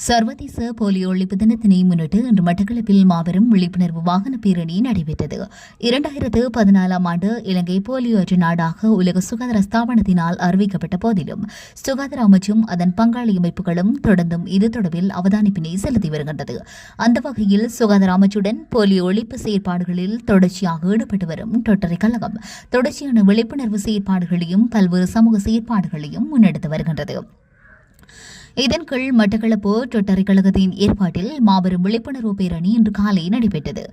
சர்வதேச போலியோ ஒழிப்பு தினத்தினை முன்னிட்டு இன்று மட்டக்களப்பில் மாபெரும் விழிப்புணர்வு வாகன பேரணி நடைபெற்றது. 2014 ஆண்டு இலங்கை போலியோ அற்ற நாடாக உலக சுகாதார ஸ்தாபனத்தினால் அறிவிக்கப்பட்ட போதிலும் சுகாதார அமைச்சும் அதன் பங்காளி அமைப்புகளும் தொடர்ந்தும் இது தொடர்பில் அவதானிப்பினை செலுத்தி வருகின்றது. அந்த வகையில் சுகாதார அமைச்சுடன் போலியோ ஒழிப்பு செயற்பாடுகளில் தொடர்ச்சியாக ஈடுபட்டு வரும் டொட்டரி கழகம் தொடர்ச்சியான விழிப்புணர்வு செயற்பாடுகளையும் பல்வேறு சமூக செயற்பாடுகளையும் முன்னெடுத்து வருகின்றது. இதன் கீழ் மட்டக்களப்பு டொட்டரி கழகத்தின் ஏற்பாட்டில் மாபெரும் விழிப்புணர்வு பேரணி இன்று காலை நடைபெற்றது.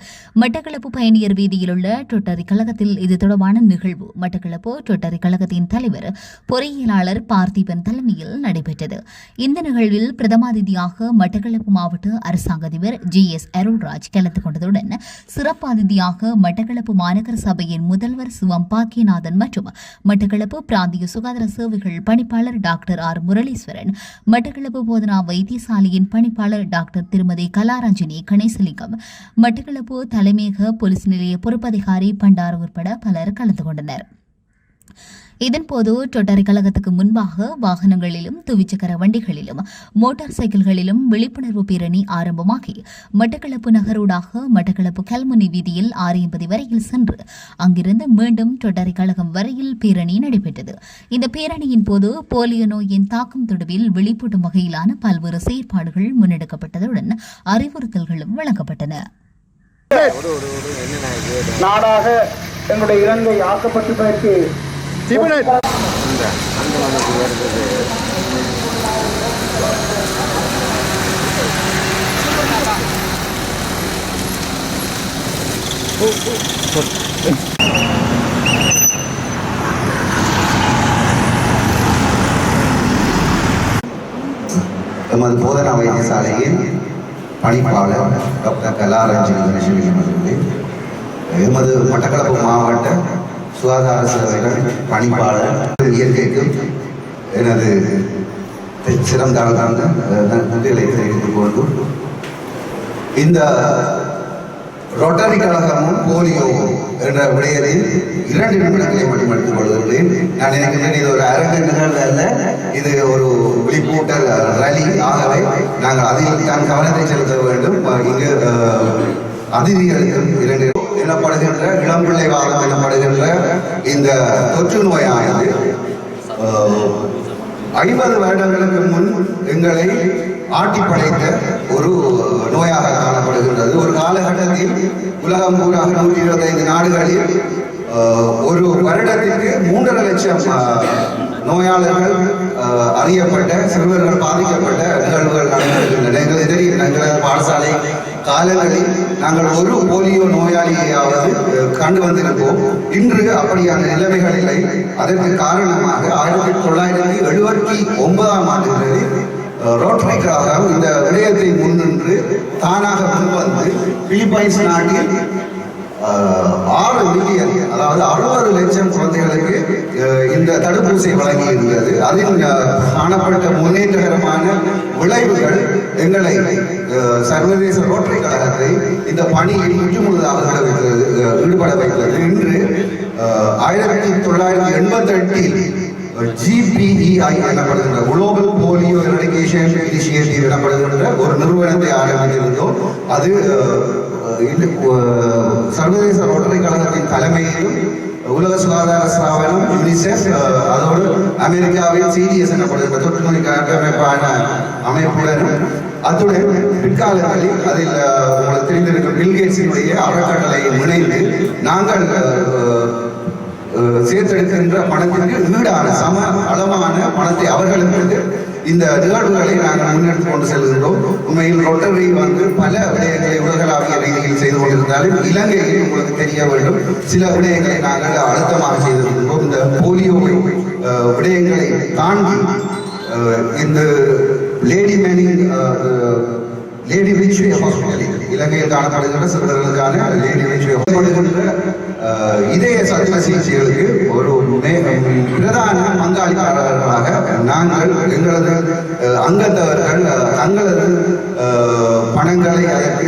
மட்டக்களப்பு பயணியர் வீதியில் உள்ள டொட்டரி கழகத்தில் இது தொடர்பான நிகழ்வு மட்டக்களப்பு டொட்டரி கழகத்தின் தலைவர் பொறியியலாளர் பார்த்திபன் தலைமையில் நடைபெற்றது. இந்த நிகழ்வில் பிரதமாதிதியாக மட்டக்களப்பு மாவட்ட அரசாங்க அதிபர் GS அருள்ராஜ் கலந்து கொண்டதுடன் சிறப்பு அதிதியாக மட்டக்களப்பு மாநகர சபையின் முதல்வர் சிவம் பாக்கியநாதன் மற்றும் மட்டக்களப்பு பிராந்திய சுகாதார சேவைகள் பணிப்பாளர் டாக்டர் R முரளீஸ்வரன், மட்டக்களப்பு போதனா வைத்தியசாலையின் பணிப்பாளர் டாக்டர் திருமதி கலாரஞ்சனி கணேசலிங்கம், மட்டக்களப்பு தலைமையக போலீஸ் நிலைய பொறுப்பதிகாரி பண்டார உட்பட பலர் கலந்து கொண்டனர். இதன்போது டொட்டரி கழகத்துக்கு முன்பாக வாகனங்களிலும் துவிச்சக்கர வண்டிகளிலும் மோட்டார் சைக்கிள்களிலும் விழிப்புணர்வு பேரணி ஆரம்பமாகி மட்டக்களப்பு நகரூடாக மட்டக்களப்பு கல்முனை வீதியில் 6:50 வரையில் சென்று அங்கிருந்து மீண்டும் டொட்டரி கழகம் வரையில் பேரணி நடைபெற்றது. இந்த பேரணியின் போது போலியோ நோயின் தாக்கம் தொடர்பில் விழிப்பூட்டும் வகையிலான பல்வேறு செயற்பாடுகள் முன்னெடுக்கப்பட்டதுடன் அறிவுறுத்தல்களும் வழங்கப்பட்டன. நாடாக எங்களுடைய இலங்கை ஆக்கப்பட்டதற்கு எமது போதனா வைத்தியசாலையின் பணிப்பாளர் டாக்டர் கலாரஞ்சனி கணேசலிங்கம் அவர்களே, எமது மட்டக்களப்பு மாவட்ட சுகாதார சேவைகள் பணிப்பாளர் இயற்கைக்கும் எனது சிறந்த நன்றிகளை தெரிவித்துக் கொண்டு, இந்த ரொட்டரி கழகமும் போலியோ என்ற விடயத்தில் 2 நிமிடங்களை மட்டும் எடுத்துக் கொள்கின்றேன். நான் நினைக்கிறேன் இது ஒரு அரங்க நிகழ்வு அல்ல, இது ஒரு விழிப்பூட்டல் ரலி. ஆகவே நாங்கள் அதில் தான் கவனத்தை செலுத்த வேண்டும். இங்கு அதிதிகளுக்கும் 2 எனப்படுகின்ற இளம்பிள்ளைவாதம் எனப்படுகின்ற இந்த தொற்று நோயானது 50 வருடங்களுக்கு முன் எங்களை ஆட்டி படைத்த ஒரு நோயாக காணப்படுகின்றது. ஒரு காலகட்டத்தில் உலகம் பூராக 125 நாடுகளில் ஒரு வருடத்திற்கு 3.5 லட்சம் நோயாளர்கள் அறியப்பட்ட சிறுவர்கள் பாதிக்கப்பட்ட நிகழ்வுகள் நடந்திருக்கின்றன. எங்களுக்கு தெரியும், எங்களது பாடசாலை காலங்களில் நாங்கள் ஒரு போலியோ நோயாளியாவது கண்டு வந்திருப்போம். இன்று அப்படியான நிலைமைகள் இல்லை. அதற்கு காரணமாக 1979 ஆண்டுகளில் ரோட்டரி கழகம் இந்த விடயத்தை முன்னின்று தானாக முன்வந்து பிலிப்பைன்ஸ் நாட்டில் 6 மில்லியன், அதாவது 60 லட்சம் குழந்தைகளுக்கு இந்த தடுப்பூசி வழங்கி இருந்தது. அதில் காணப்பட்ட முன்னேற்றகரமான விளைவுகள் எங்களை சர்வதேச ரோட்டரி கழகத்தை இந்த பணியில் முற்றுமுழுதாக ஈடுபட வைத்தது. இன்று 1988 GPEI எனப்படுகின்ற குளோபல் போலியோ எரடிகேஷன் இனிஷியேட்டிவ் எனப்படுகின்ற ஒரு நிறுவனத்தை ஆரம்பித்திருந்தோம். அது சர்வதேச ரோட்டரி கழகத்தின் தலைமையிலும் உலக சுகாதார ஸ்தாபனம் UNICEF, அதோடு அமெரிக்காவின் CDS எனப்படுகின்ற தொற்று நோய் கட்டமைப்பான அமைப்புடனும், அத்துடன் பிற்காலங்களில் அதில் உங்களுக்கு தெரிந்திருக்கும் பில்கேட்ஸினுடைய அறக்கட்டளையை இணைந்து நாங்கள் சேர்த்தெடுக்கின்ற பணத்திற்கு ஈடான சம அளவான பணத்தை அவர்களுக்கு இந்த நிகழ்வுகளை நாங்கள் முன்னெடுத்து கொண்டு செல்கின்றோம். உண்மையில் ரொட்டரி பல விடயங்களை உலகளாவிய ரீதியில் செய்து கொண்டிருந்தாலும் இலங்கையில் உங்களுக்கு தெரிய வேண்டும், சில விடயங்களை நாங்கள் அழுத்தமாக செய்திருக்கின்றோம். இந்த போலியோ விடயங்களை தாண்டி இந்த லேடி விச்வே ஹாஸ்பிட்டலில் இலங்கையில் காணப்படுகின்ற சிறுவர்களுக்கான லேடி விச்வே இதய சத்திர சிகிச்சைகளுக்கு ஒரு பிரதான பங்காளியாளர்களாக நாங்கள் எங்களது அங்கத்தவர்கள் தங்களது பணங்களை அதற்கு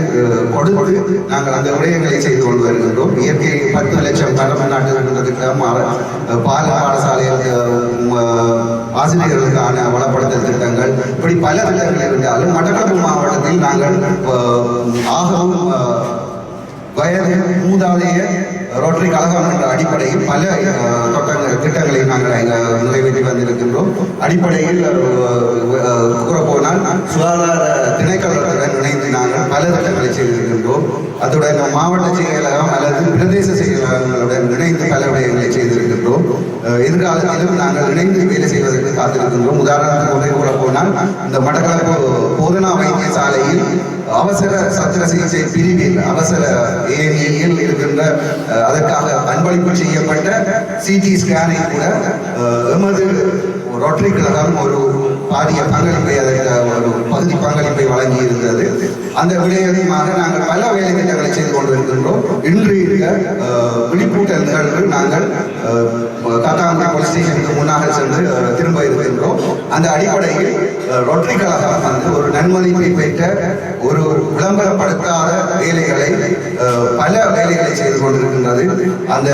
கொடுத்து நாங்கள் அந்த விடயங்களை செய்து கொண்டு வருகின்றோம். இயற்கை 10 லட்சம் தமிழ்நாட்டு திட்டம், பாடசாலையில் ஆசிரியர்களுக்கான வளப்படுத்தல் திட்டங்கள், இப்படி பல திட்டங்கள் இருந்தாலும் மட்டக்களப்பு நாங்கள் ஆகவும் வயது மூதாதைய ரோட்டரி கழகம் என்ற அடிப்படையில் பல திட்டங்களை நாங்கள் நிறைவேற்றி வந்திருக்கின்றோம். அடிப்படையில் கூறப்போனால் சுகாதார திணைக்களத்துடன் இணைந்து நாங்கள் பல திட்டங்களை செய்திருக்கின்றோம். அதுடன் மாவட்ட செயலகம் அல்லது பிரதேச செயலகங்களுடன் இணைந்து பல விடயங்களை செய்திருக்கின்றோம். எதிர்காலத்திலும் நாங்கள் இணைந்து வேலை செய்வதற்கு காத்திருக்கின்றோம். உதாரணத்துக்கு ஒன்றை கூறப்போனால் இந்த மட்டக்களப்பு போதனா வைத்தியசாலையில் அவசர சத்திர சிகிச்சை பிரிவில் அவசர ஏனியில் இருக்கின்ற அதற்காக அன்பளிப்பு செய்யப்பட்ட சிடி ஸ்கேனை கூட எமது ரோட்டரி கழகம் ஒரு பாரிய பங்களிப்பை அதற்கு ஒரு பகுதி பங்களிப்பை வழங்கி இருந்தது. அந்த விடயமாக நாங்கள் பல வேலை திட்டங்களை செய்து கொண்டிருக்கின்றோம். இன்று இருக்க விழிப்பூட்டல் நிகழ்வு நாங்கள் காத்தாங்குடி போலீஸ் ஸ்டேஷனுக்கு முன்னாக சென்று திரும்ப இருக்கின்றோம். அந்த அடிப்படையில் ரோட்டரி கழகம் வந்து ஒரு நன்மதிப்பை பெற்ற ஒரு விளம்பரப்படுத்தாத வேலைகளை பல வேலைகளை செய்து கொண்டிருக்கின்றது. அந்த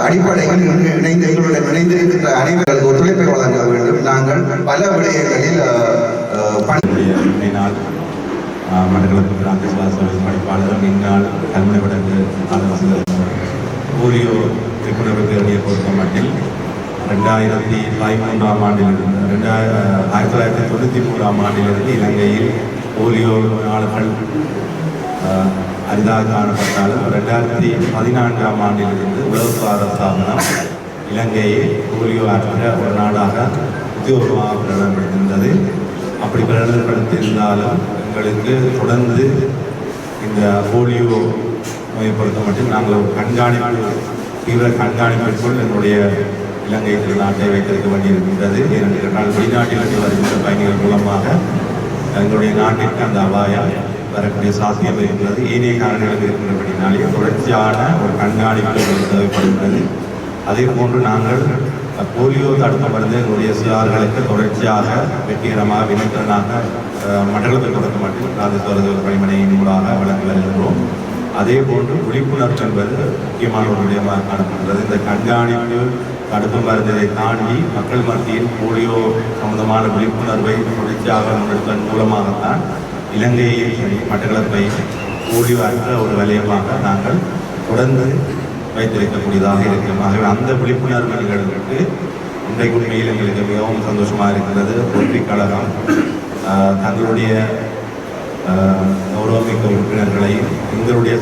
அடிப்படையில் இன்று எங்களுடன் இணைந்திருக்கின்ற அனைவருக்கு ஒத்துழைப்பை வழங்க வேண்டும். நாங்கள் பல விடயங்களில் மட்டக்களப்பு பிராந்திய சுகாதார பணிப்பாளரும் இந்நாள் கல்முனை வடக்கு போலியோ விழிப்புணர்வு பேரணியை பொறுத்த மட்டில் 2013ஆம் ஆண்டிலிருந்து 1993ஆம் ஆண்டிலிருந்து இலங்கையில் போலியோ நோயாளர்கள் அரிதாக காணப்பட்டாலும் 2014ஆம் ஆண்டிலிருந்து உலக சுகாதார ஸ்தாபனம் இலங்கையை போலியோ அற்ற ஒரு நாடாக உத்தியோகமாக பிரகடனப்படுத்தியிருந்தது. அப்படி பிரகடனப்படுத்தியிருந்தாலும் எங்களுக்கு தொடர்ந்து இந்த போலியோ நோயை பொறுத்த மட்டும் நாங்கள் ஒரு தீவிர கண்காணிப்பிற்குள் என்னுடைய இலங்கை திருநாட்டை வைத்திருக்க வேண்டியிருக்கின்றது. ஏனென்றால் வெளிநாட்டிலிருந்து வருகின்ற பயணிகள் மூலமாக எங்களுடைய நாட்டிற்கு அந்த அபாயம் வரக்கூடிய சாத்தியம் இருக்கிறது. ஏனைய காரணங்கள் இருக்கின்றபடினாலே தொடர்ச்சியான ஒரு கண்காணிப்பு தேவைப்படுகிறது. அதே போன்று நாங்கள் போலியோ தடுப்பு மருந்து எங்களுடைய சிறார்களுக்கு தொடர்ச்சியாக வெற்றிகரமாக வினைத்திறனாக மண்டலத்தை கொடுக்க மட்டும் பிராந்திய பணிமனையின் மூலமாக வழங்கி வருகின்றோம். அதே போன்று விழிப்புணர்வு என்பது முக்கியமான ஒரு விடயமாக காணப்படுகிறது. இந்த கண்காணிப்பு தடுப்பு மருந்தினை தாண்டி மக்கள் மத்தியில் போலியோ சம்பந்தமான விழிப்புணர்வை தொடர்ச்சியாக முன்னெடுப்பதன் மூலமாகத்தான் இலங்கையை மட்டக்களப்பை போலியோ அற்ற ஒரு வலயமாக நாங்கள் தொடர்ந்து வைத்திருக்கக்கூடியதாக இருக்கிறோம். ஆகவே அந்த விழிப்புணர்வு நிகழ்வுக்கு இன்றைக்கு உண்மையில் எங்களுக்கு மிகவும் சந்தோஷமாக இருக்கிறது. ரோட்டரி கழகம் தங்களுடைய கௌரவமிக்க உறுப்பினர்களை எங்களுடைய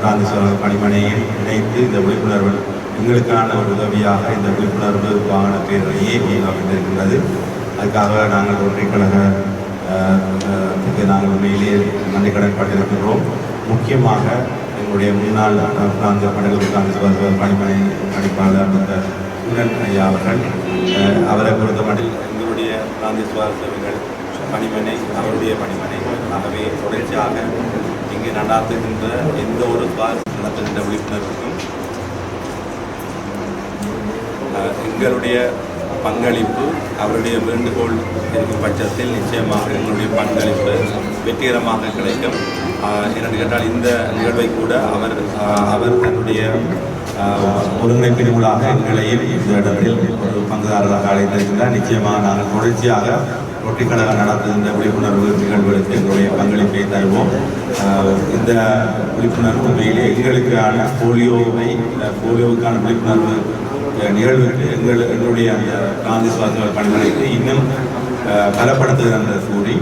பிராந்திய பணிமனையில் இணைத்து இந்த விழிப்புணர்வு எங்களுக்கான ஒரு உதவியாக இந்த விழிப்புணர்வு வாகன பேரணியை அமைந்திருக்கின்றது. அதுக்காக நாங்கள் ரோட்டரி கழக நாங்கள் உண்மையிலேயே நன்றி கடன் பட்டிருக்கின்றோம். முக்கியமாக எங்களுடைய முன்னாள் பிராந்திய பிராந்திய பணிமனை பணிப்பாளர் சுரன் ஐயா அவர்கள் அவரை பொறுத்த மட்டும் எங்களுடைய பிராந்திய சுகாதார பணிமனை அவருடைய பணிமனை. ஆகவே தொடர்ச்சியாக இங்கு நடாத்துகின்ற எந்த ஒரு நடத்துகின்ற விழிப்புணர்வுக்கும் எங்களுடைய பங்களிப்பு அவருடைய வேண்டுகோள் இருக்கும் பட்சத்தில் நிச்சயமாக எங்களுடைய பங்களிப்பு வெற்றிகரமாக கிடைக்கும். என்னென்னு கேட்டால் இந்த நிகழ்வை கூட அவர் தன்னுடைய ஒருங்கிணைப்பின் மூலமாக எங்களையும் இந்த இடத்தில் ஒரு பங்குதாரராக அழைத்திருக்கின்றார். நிச்சயமாக நாங்கள் தொடர்ச்சியாக ரோட்டரி கழகம் நடத்துகின்ற விழிப்புணர்வு நிகழ்வுகளுக்கு எங்களுடைய பங்களிப்பை தருவோம். இந்த விழிப்புணர்வு உண்மையிலே எங்களுக்கான போலியோவுக்கான விழிப்புணர்வு நிகழ்வுக்கு எங்களுடைய அந்த பிராந்திய சுகாதார பணிமனைக்கு இன்னும் பலப்படுத்துகிற அந்த கூறி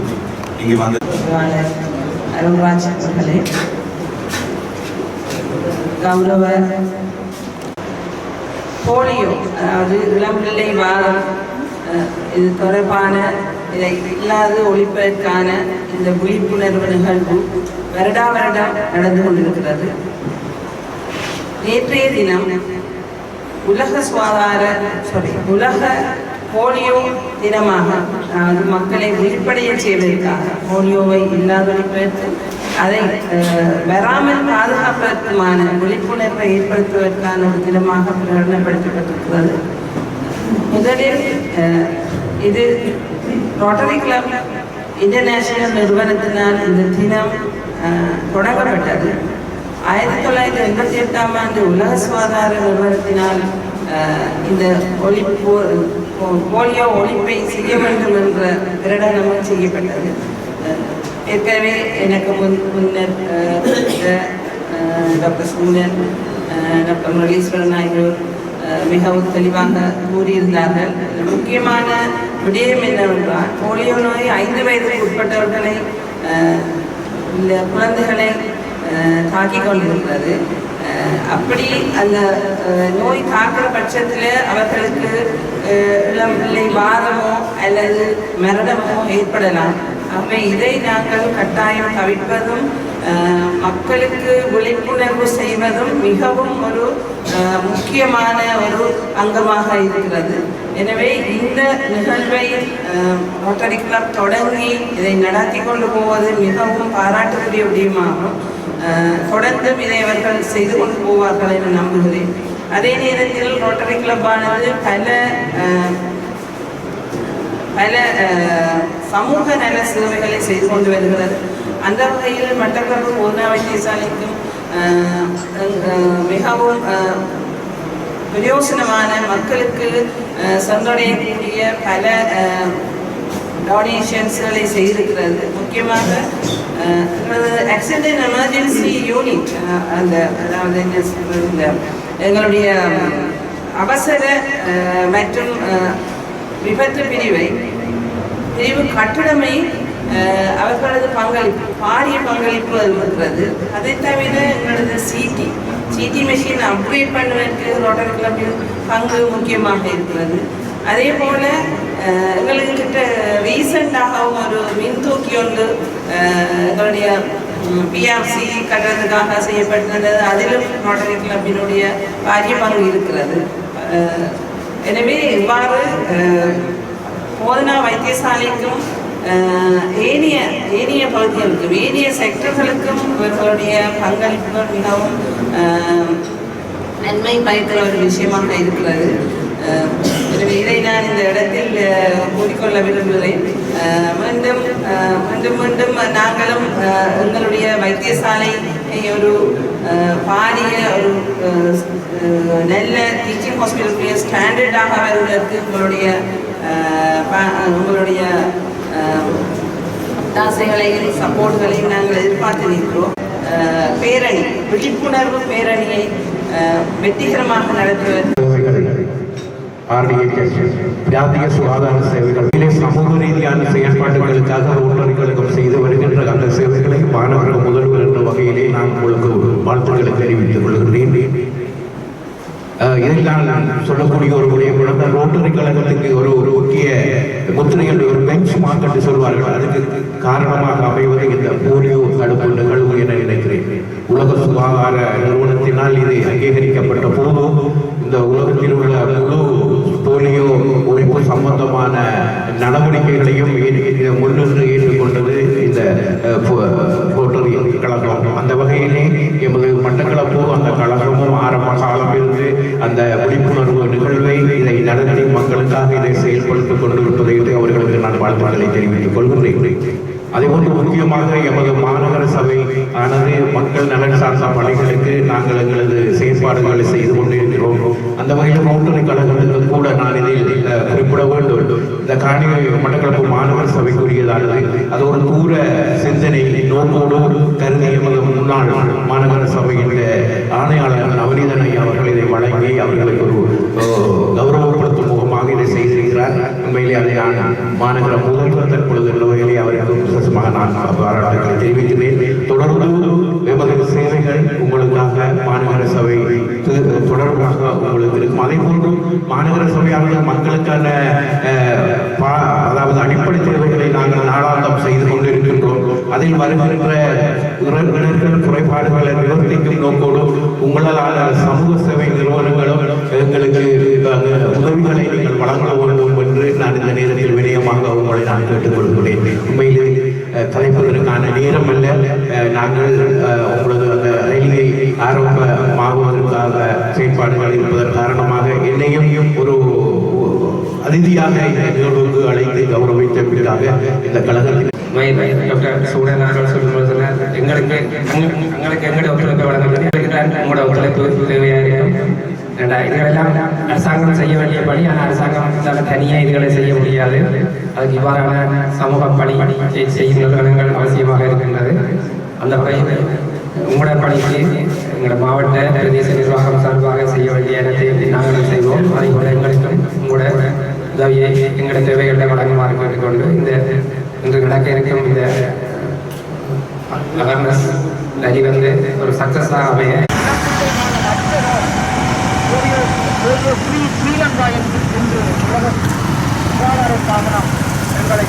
இங்கே வந்து அருள்ராஜ் அவர்களே, கௌரவ போலியோ அதாவது இளம்பிள்ளை வாதம் இது தொடர்பான இதை இல்லாது ஒழிப்பதற்கான இந்த விழிப்புணர்வு நிகழ்வு வருடா வருடம் நடந்து கொண்டிருக்கிறது. நேற்றைய தினம் உலக போலியோ தினமாக அதாவது மக்களை விழிப்படைய செய்வதற்காக போலியோவை இல்லாதொழிப்பதற்கு அதை வராமல் பாதுகாப்பதற்குமான விழிப்புணர்வை ஏற்படுத்துவதற்கான ஒரு தினமாக பிரகடனப்படுத்தப்பட்டிருக்கிறது. முதலில் இது ரோட்டரி கிளப் இன்டர்நேஷனல் நிறுவனத்தினால் இந்த தினம் தொடங்கப்பட்டது. 1988ஆம் ஆண்டு உலக சுகாதார நிறுவனத்தினால் இந்த போலியோ ஒழிப்பை செய்ய வேண்டும் என்ற பிரகடனமும் செய்யப்பட்டது. ஏற்கனவே எனக்கு முன்னர் டாக்டர் சூழன் டாக்டர் முரளீஸ்வரன் ஆகியோர் மிகவும் தெளிவாக கூறியிருந்தார்கள். முக்கியமான விடயம் என்னவென்றால் போலியோ நோய் 5 வயதுக்கு உட்பட்டவர்களை இந்த குழந்தைகளை தாக்கிக் கொண்டிருக்கிறது. அப்படி அந்த நோய் தாக்குற பட்சத்தில் அவர்களுக்கு இளம் பிள்ளை வாதமோ அல்லது மரணமோ ஏற்படலாம். ஆகவே இதை நாங்கள் கட்டாயம் தவிர்ப்பதும் மக்களுக்கு விழிப்புணர்வு செய்வதும் மிகவும் ஒரு முக்கியமான ஒரு அங்கமாக இருக்கிறது. எனவே இந்த நிகழ்வை ரோட்டரி கிளப் தொடங்கி இதை நடத்தி கொண்டு போவது மிகவும் பாராட்டுக்குரிய விடயமாகும். தொடர்ந்தும் இதை அவர்கள் செய்து கொண்டு போவார்கள் என நம்புகிறேன். அதே நேரத்தில் ரோட்டரி கிளப்பானது பல சமூக நல சேவைகளை செய்து கொண்டு வருகிறது. அந்த வகையில் மட்டக்களப்பு போதனா வைத்தியசாலைக்கும் மிகவும் பிரயோசனமான மக்களுக்கு சென்றடையக்கூடிய பல டொனேஷன்ஸ்களை செய்திருக்கிறது. முக்கியமாக ஆக்சிடென்ட் எமர்ஜென்சி யூனிட் அதாவது எங்களுடைய அவசர மற்றும் விபத்து பிரிவு கட்டிடமை அவர்களது பங்களிப்பு பாரிய பங்களிப்பு இருக்கிறது. அதை தவிர எங்களது சிடி மெஷின் அப்கிரேட் பண்ணுவதற்கு ரோட்டரி கிளப்பின் பங்கு முக்கியமாக இருக்கிறது. அதே போல் எங்களுக்கு கிட்ட ரீசெண்டாகவும் ஒரு மின்தூக்கி ஒன்று எங்களுடைய பிஆர்சி கட்டுறதுக்காக செய்யப்பட்டிருந்தது. அதிலும் ரோட்டரி கிளப்பினுடைய பாரிய பங்கு இருக்கிறது. எனவே இவ்வாறு போதனா வைத்தியசாலைக்கும் ஏனைய பகுதிகளுக்கும் ஏனைய செக்டர்களுக்கும் இவர்களுடைய பங்களிப்புகள் மிகவும் நன்மை பயக்கிற ஒரு விஷயமாக இருக்கிறது. எனவே இதை நான் இந்த இடத்தில் கூறிக்கொள்ள விரும்புகிறேன். மீண்டும் நாங்களும் எங்களுடைய வைத்தியசாலை ஒரு பாரிய ஒரு நல்ல டீச்சிங் ஹாஸ்பிட்டலுடைய ஸ்டாண்டர்டாக வருவதற்கு உங்களுடைய தாசைகளையும் சப்போர்ட்களையும் நாங்கள் எதிர்பார்த்து நிற்கிறோம். பேரணி விழிப்புணர்வு பேரணியை வெற்றிகரமாக நடத்துவது பிராந்திய சுகாதார சேவைகளிலே சமூக ரீதியான செயல்பாடுகளுக்காக ரோட்டரிகளுக்கும் செய்து வருகின்ற அந்த சேவைகளை மாணவர்கள் முதல்வர் என்ற வகையிலே நான் உங்களுக்கு வாழ்த்துக்களை தெரிவித்துக் கொள்கிறேன். இதில் நான் சொல்லக்கூடிய ஒரு விடயம் ரோட்டரி கழகத்துக்கு ஒரு முக்கிய முத்திரைகள் ஒரு பெஞ்ச் மார்க் என்று சொல்வார்கள். அதுக்கு காரணமாக அமைவது இந்த போலியோ தடுப்பு நிகழ்வு என நினைக்கிறேன். உலக சுகாதார நிறுவனத்தினால் இது அங்கீகரிக்கப்பட்ட போதும் இந்த உலகத்தில் உள்ள முழு போலியோ ஒழிப்பு சம்பந்தமான நடவடிக்கைகளையும் முன்னின்று ஏற்றுக்கொண்டது இந்த ரோட்டரி கழகம். அந்த வகையிலே எமது மட்டக்களப்பு அந்த கழகமும் ஆரம்ப காலம் இருந்து அந்த விழிப்புணர்வு நிகழ்வை இதை நடத்தி மக்களுக்காக இதை செயல்படுத்திக் கொண்டிருப்பதை அவர்களுக்கு நான் வாழ்த்துக்களை தெரிவித்துக் கொள்கிறேன். அதேபோன்று முக்கியமாக எமது மாநகர சபை ஆனது மக்கள் நலன் சார்ந்த பணிகளுக்கு நாங்கள் எங்களது செயற்பாடுகளை செய்து கொண்டிருக்கிறோம். அந்த வகையில் ரோட்டரி கழகத்துக்கு கூட நான் இதில் குறிப்பிட வேண்டும். இந்த காணி மட்டக்களப்பு மாநகர சபைக்குரியதானது அது ஒரு தூர சிந்தனை நோக்கோடு கருதி எமது முன்னாள் மாநகர சபையின் ஆணையாளர் நவநீதன் அவர்கள் இதை வழங்கி அவர்களுக்கு ஒரு கௌரவப்படுத்தும் முகமாக இதை செய்திருக்கிறார். உண்மையிலே அதை மாநகர முதல்வர் தற்பொழுது என்ற வகையிலே அவருக்கு நான் பாராட்டுகளை தெரிவிக்கிறேன். தொடர்ந்து எமது சேவைகள் உங்களுக்காக மாநகர சபை தொடர்பாக உங்களுக்கு இருக்கும். அதே போன்று மாநகர சபையானது மக்களுக்கான அதாவது அடிப்படை தேவைகளை நாங்கள் நாளாந்தம் செய்து கொண்டிருக்கின்றோம். அதில் வருகின்ற இளைஞர்கள் குறைபாடுகளை நிவர்த்திக்கும் நோக்கோடு உங்களால் சமூக சேவை நிறுவனங்களும் எங்களுக்கு உதவிகளை நீங்கள் வழங்க வேண்டும் என்று நான் இந்த நேரத்தில் வினயமாக உங்களை நான் கேட்டுக்கொள்கிறேன். உண்மையிலே கலைப்பதற்கான நேரம் அல்ல. நாங்கள் உங்களது அந்த ரயிலை ஆரம்பமாகுவதற்காக செயற்பாடுகள் இருப்பதன் காரணமாக என்னையும் ஒரு அதிதியாக இந்த நிகழ்வுக்கு அழைத்து கௌரவித்ததற்காக இந்த கழகத்தின் டாக்டர் சூழன் அவர்கள் சொல்லும்போது எங்களுக்கு எங்களுடைய ஒத்துழைப்பை வழங்குவது உங்களோட ஒத்துழைப்பு தேவையாக இருக்கும். இதுகளெல்லாம் அரசாங்கம் செய்ய வேண்டிய பணி, ஆனால் அரசாங்கம் தனியாக இதுகளை செய்ய முடியாது. அதுக்கு இவ்வாறான சமூக பணி செய்யும் நிறுவனங்கள் அவசியமாக இருக்கின்றது. அந்த வகையில் உங்களோட பணிக்கு எங்களோட மாவட்ட பிரதேச நிர்வாகம் சார்பாக செய்ய வேண்டிய இடத்தை நாங்கள் செய்வோம். அதை போல எங்களுக்கும் உங்களோட உதவியை எங்களோட தேவைகளை வழங்குமாறு கேட்டுக்கொண்டு இன்று நடக்க இருக்கும் இந்த அவேர்னஸ் ரலி வந்து ஒரு சக்சஸாக அமைய ஸ்ரீலங்கா என்று உலக சுகாதார ஸ்தாபனம் எங்களை